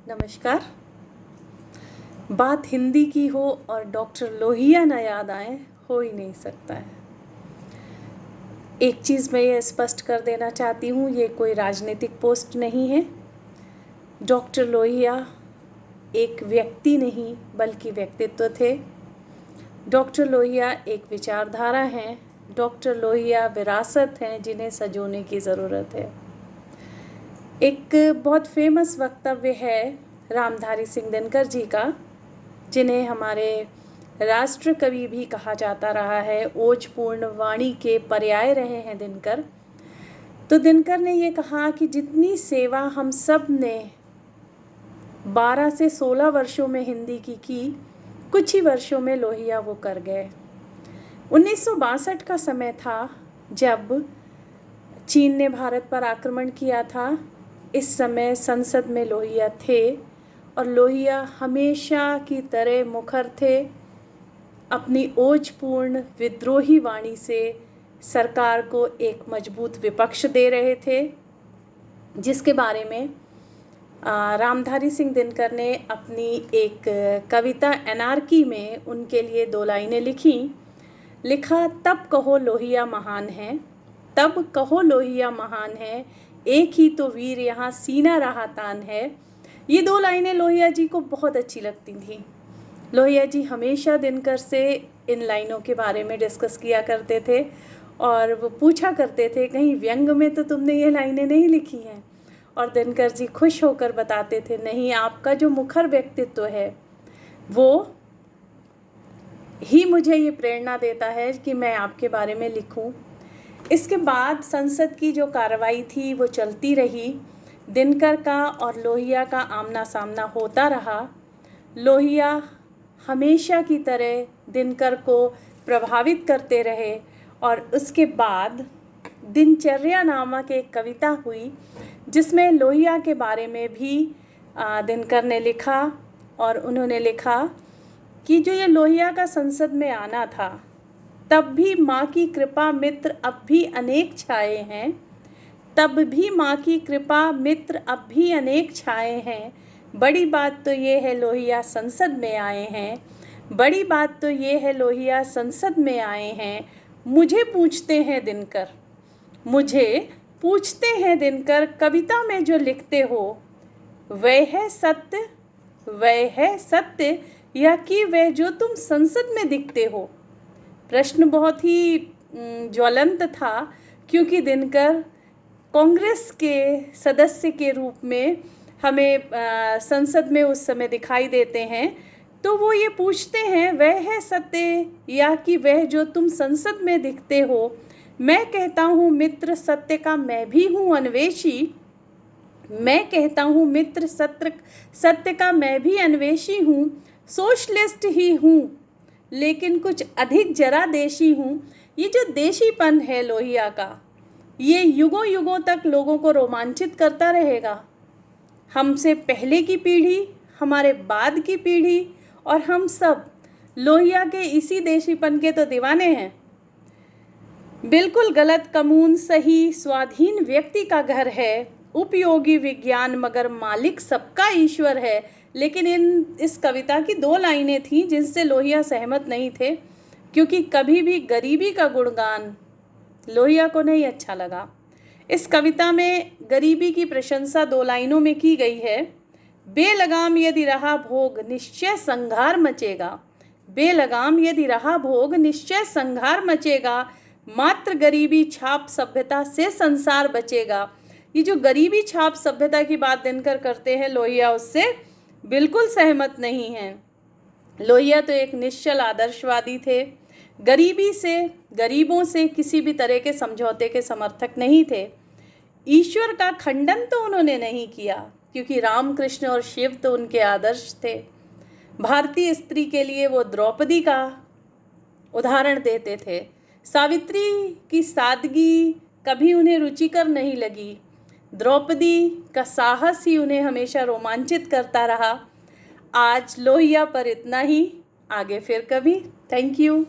नमस्कार। बात हिंदी की हो और डॉक्टर लोहिया ना याद आए, हो ही नहीं सकता है। एक चीज़ मैं ये स्पष्ट कर देना चाहती हूँ, ये कोई राजनीतिक पोस्ट नहीं है। डॉक्टर लोहिया एक व्यक्ति नहीं बल्कि व्यक्तित्व थे। डॉक्टर लोहिया एक विचारधारा हैं। डॉक्टर लोहिया विरासत हैं जिन्हें संजोने की ज़रूरत है। एक बहुत फेमस वक्तव्य है रामधारी सिंह दिनकर जी का, जिन्हें हमारे राष्ट्र कवि भी कहा जाता रहा है। ओजपूर्ण वाणी के पर्याय रहे हैं दिनकर। तो दिनकर ने ये कहा कि जितनी सेवा हम सब ने 12 से 16 वर्षों में हिंदी की कुछ ही वर्षों में लोहिया वो कर गए। 1962 का समय था जब चीन ने भारत पर आक्रमण किया था। इस समय संसद में लोहिया थे और लोहिया हमेशा की तरह मुखर थे। अपनी ओजपूर्ण विद्रोही वाणी से सरकार को एक मजबूत विपक्ष दे रहे थे, जिसके बारे में रामधारी सिंह दिनकर ने अपनी एक कविता एनार्की में उनके लिए 2 लाइनें लिखा, तब कहो लोहिया महान है, तब कहो लोहिया महान है, एक ही तो वीर यहाँ सीना रहा तान है। ये 2 लाइनें लोहिया जी को बहुत अच्छी लगती थी। लोहिया जी हमेशा दिनकर से इन लाइनों के बारे में डिस्कस किया करते थे और वो पूछा करते थे, कहीं व्यंग में तो तुमने ये लाइनें नहीं लिखी हैं? और दिनकर जी खुश होकर बताते थे, नहीं, आपका जो मुखर व्यक्तित्व है वो ही मुझे ये प्रेरणा देता है कि मैं आपके बारे में लिखूं। इसके बाद संसद की जो कार्रवाई थी वो चलती रही। दिनकर का और लोहिया का आमना सामना होता रहा। लोहिया हमेशा की तरह दिनकर को प्रभावित करते रहे और उसके बाद दिनचर्या नामक एक कविता हुई जिसमें लोहिया के बारे में भी दिनकर ने लिखा। और उन्होंने लिखा कि जो ये लोहिया का संसद में आना था, तब भी माँ की कृपा मित्र अब भी अनेक छाए हैं, तब भी माँ की कृपा मित्र अब भी अनेक छाए हैं। बड़ी बात तो ये है लोहिया संसद में आए हैं, बड़ी बात तो ये है लोहिया संसद में आए हैं। मुझे पूछते हैं दिनकर, मुझे पूछते हैं दिनकर, कविता में जो लिखते हो वह है सत्य, वह है सत्य, या कि वह जो तुम संसद में दिखते हो? प्रश्न बहुत ही ज्वलंत था, क्योंकि दिनकर कांग्रेस के सदस्य के रूप में हमें संसद में उस समय दिखाई देते हैं। तो वो ये पूछते हैं, वह है सत्य या कि वह जो तुम संसद में दिखते हो? मैं कहता हूँ मित्र सत्य का मैं भी हूँ अन्वेषी, मैं कहता हूँ मित्र सत्य का मैं भी अन्वेषी हूँ। सोशलिस्ट ही हूँ लेकिन कुछ अधिक जरा देशी हूँ। ये जो देशीपन है लोहिया का, ये युगों युगों तक लोगों को रोमांचित करता रहेगा। हमसे पहले की पीढ़ी, हमारे बाद की पीढ़ी और हम सब लोहिया के इसी देशीपन के तो दीवाने हैं। बिल्कुल गलत कानून सही स्वाधीन व्यक्ति का घर है, उपयोगी विज्ञान मगर मालिक सबका ईश्वर है। लेकिन इस कविता की 2 लाइनें थीं जिनसे लोहिया सहमत नहीं थे, क्योंकि कभी भी गरीबी का गुणगान लोहिया को नहीं अच्छा लगा। इस कविता में गरीबी की प्रशंसा 2 लाइनों में की गई है। बेलगाम यदि रहा भोग निश्चय संघार मचेगा, बेलगाम यदि रहा भोग निश्चय संघार मचेगा, मात्र गरीबी छाप सभ्यता से संसार बचेगा। ये जो गरीबी छाप सभ्यता की बात दिनकर करते हैं, लोहिया उससे बिल्कुल सहमत नहीं हैं। लोहिया तो एक निश्चल आदर्शवादी थे। गरीबी से, गरीबों से किसी भी तरह के समझौते के समर्थक नहीं थे। ईश्वर का खंडन तो उन्होंने नहीं किया, क्योंकि रामकृष्ण और शिव तो उनके आदर्श थे। भारतीय स्त्री के लिए वो द्रौपदी का उदाहरण देते थे। सावित्री की सादगी कभी उन्हें रुचिकर नहीं लगी। द्रौपदी का साहस ही उन्हें हमेशा रोमांचित करता रहा। आज लोहिया पर इतना ही, आगे फिर कभी। Thank you.